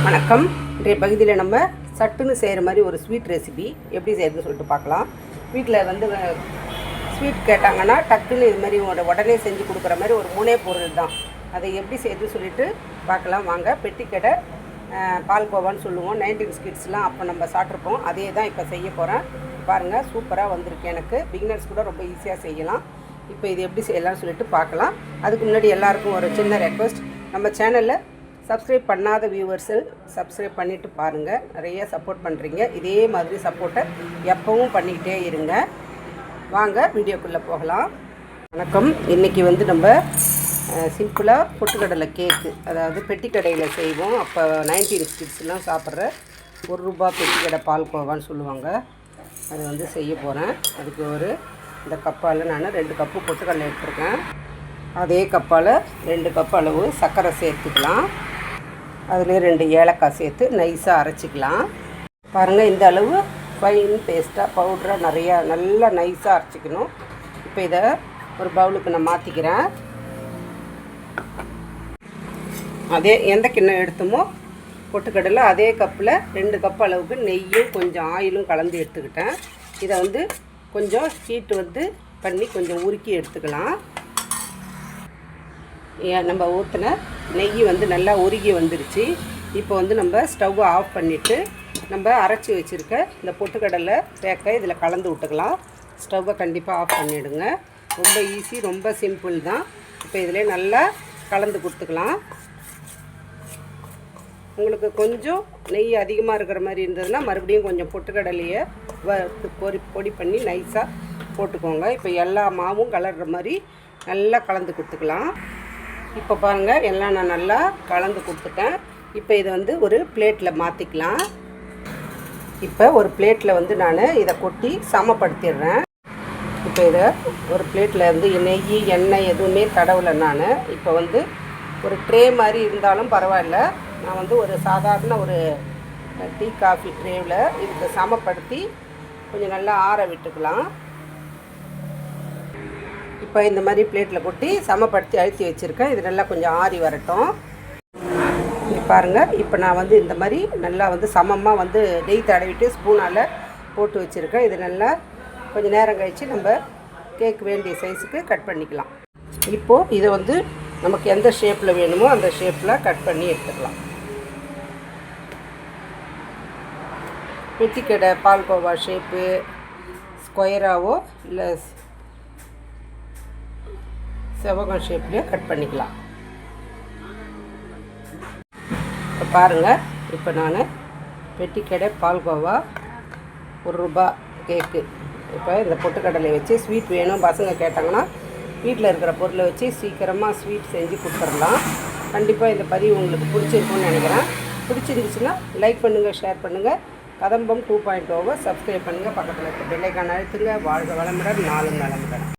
வணக்கம். இன்றைய பகுதியில் நம்ம சட்டுன்னு செய்கிற மாதிரி ஒரு ஸ்வீட் ரெசிபி எப்படி செய்கிறதுன்னு சொல்லிட்டு பார்க்கலாம். வீட்டில் வந்து ஸ்வீட் கேட்டாங்கன்னா டக்குன்னு இது மாதிரி உடனே செஞ்சு கொடுக்குற மாதிரி ஒரு 3 பொருள் தான். அதை எப்படி செய்யுதுன்னு சொல்லிட்டு பார்க்கலாம் வாங்க. பெட்டிக்கடை பால்கோவான்னு சொல்லுவோம். 90s கிட்ஸ்லாம் அப்போ நம்ம சாப்பிட்ருப்போம். அதே தான் இப்போ செய்ய போகிறேன். பாருங்கள், சூப்பராக வந்திருக்கு. எனக்கு பிகினர்ஸ் கூட ரொம்ப ஈஸியாக செய்யலாம். இப்போ இது எப்படி செய்யலாம்னு சொல்லிட்டு பார்க்கலாம். அதுக்கு முன்னாடி எல்லாருக்கும் ஒரு சின்ன ரெக்வஸ்ட், நம்ம சேனலில் சப்ஸ்கிரைப் பண்ணாத வியூவர்ஸு சப்ஸ்கிரைப் பண்ணிவிட்டு பாருங்கள். நிறைய சப்போர்ட் பண்ணுறீங்க. இதே மாதிரி சப்போர்ட்டை எப்பவும் பண்ணிக்கிட்டே இருங்க. வாங்க வீடியோக்குள்ளே போகலாம். வணக்கம். இன்றைக்கி வந்து நம்ம சிம்பிளாக பொட்டுக்கடலை கேக்கு, அதாவது பெட்டிக்கடையில் செய்வோம். அப்போ 90s கிட்ஸ்லாம் சாப்பிட்ற ₹1 பெட்டிக்கடை பால்கோவான்னு சொல்லுவாங்க. அது வந்து செய்ய போகிறேன். அதுக்கு இந்த கப்பால் நான் 2 கப்பு பொட்டுக்கடலை எடுத்துருக்கேன். அதே கப்பால் 2 கப் அளவு சர்க்கரை சேர்த்துக்கலாம். அதில் 2 ஏலக்காய் சேர்த்து நைஸாக அரைச்சிக்கலாம். பாருங்கள், இந்த அளவு ஃபைன் பேஸ்ட்டாக பவுடராக நல்லா நைஸாக அரைச்சிக்கணும். இப்போ இதை ஒரு பவுலுக்கு நான் மாற்றிக்கிறேன். அதே எந்த கிண்ணம் எடுத்தோமோ பொட்டுக்கடலை அதே கப்பில் 2 கப் அளவுக்கு நெய்யும் கொஞ்சம் ஆயிலும் கலந்து எடுத்துக்கிட்டேன். இதை வந்து கொஞ்சம் ஹீட்டு பண்ணி கொஞ்சம் உருக்கி எடுத்துக்கலாம். நம்ம ஊற்றின நெய் நல்லா உருகி வந்துருச்சு. இப்போ நம்ம ஸ்டவ்வை ஆஃப் பண்ணிவிட்டு நம்ம அரைச்சி வச்சுருக்க இந்த பொட்டுக்கடலை பேக்கை இதில் கலந்து விட்டுக்கலாம். ஸ்டவ்வை கண்டிப்பாக ஆஃப் பண்ணிவிடுங்க. ரொம்ப ஈஸி, ரொம்ப சிம்பிள் தான். இப்போ இதிலே நல்லா கலந்து கொடுத்துக்கலாம். உங்களுக்கு கொஞ்சம் நெய் அதிகமாக இருக்கிற மாதிரி இருந்ததுன்னா மறுபடியும் கொஞ்சம் பொட்டுக்கடலையை பொடி பண்ணி நைஸாக போட்டுக்கோங்க. இப்போ எல்லா மாவும் கலர்ற மாதிரி நல்லா கலந்து கொடுத்துக்கலாம். இப்போ பாருங்கள், எல்லாம் நான் நல்லா கலந்து கொடுத்துட்டேன். இப்போ இதை ஒரு பிளேட்டில் மாற்றிக்கலாம். இப்போ ஒரு பிளேட்டில் நான் இதை கொட்டி சமப்படுத்திடுறேன். இப்போ இதை ஒரு பிளேட்டில் நெய் எண்ணெய் எதுவுமே தடவலை. நான் இப்போ ஒரு ட்ரே மாதிரி இருந்தாலும் பரவாயில்ல. நான் ஒரு சாதாரண டீ காஃபி ட்ரேவில் இதுக்கு சமப்படுத்தி கொஞ்சம் நல்லா ஆற விட்டுக்கலாம். இப்போ இந்த மாதிரி பிளேட்டில் கொட்டி சமப்படுத்தி அழுத்தி வச்சுருக்கேன். இது நல்லா கொஞ்சம் ஆறி வரட்டும். இங்கே பாருங்கள், இப்போ நான் இந்த மாதிரி நல்லா சமமாக நெய் தடவிட்டு ஸ்பூனால் போட்டு வச்சுருக்கேன். இது நல்லா கொஞ்சம் நேரம் கழித்து நம்ம கேக் வேண்டிய சைஸுக்கு கட் பண்ணிக்கலாம். இப்போது இதை நமக்கு எந்த ஷேப்பில் வேணுமோ அந்த ஷேப்பில் கட் பண்ணி எடுத்துக்கலாம். பெட்டிக்கடை பால்கோவா ஷேப்பு ஸ்கொயராகவோ இல்லை செவ்வகம் ஷேப்லேயோ கட் பண்ணிக்கலாம். இப்போ பாருங்கள், இப்போ நான் பெட்டிக்கடை பால்கோவா ₹1 கேக்கு. இப்போ இந்த பொட்டுக்கடலை வச்சு ஸ்வீட் வேணும் பசங்க கேட்டாங்கன்னா வீட்டில் இருக்கிற பொருளை வச்சு சீக்கிரமாக ஸ்வீட் செஞ்சு கொடுத்துடலாம். கண்டிப்பாக இந்த பதிவு உங்களுக்கு பிடிச்சிருக்குன்னு நினைக்கிறேன். பிடிச்சிருந்துச்சுன்னா லைக் பண்ணுங்கள், ஷேர் பண்ணுங்கள். கதம்பம் 2.0 சப்ஸ்கிரைப் பண்ணுங்கள். பக்கத்தில் இருக்க பெல் ஐகான் அழுத்துங்க. வாழ்க வளமுடன், நாளும் நலமுடன்.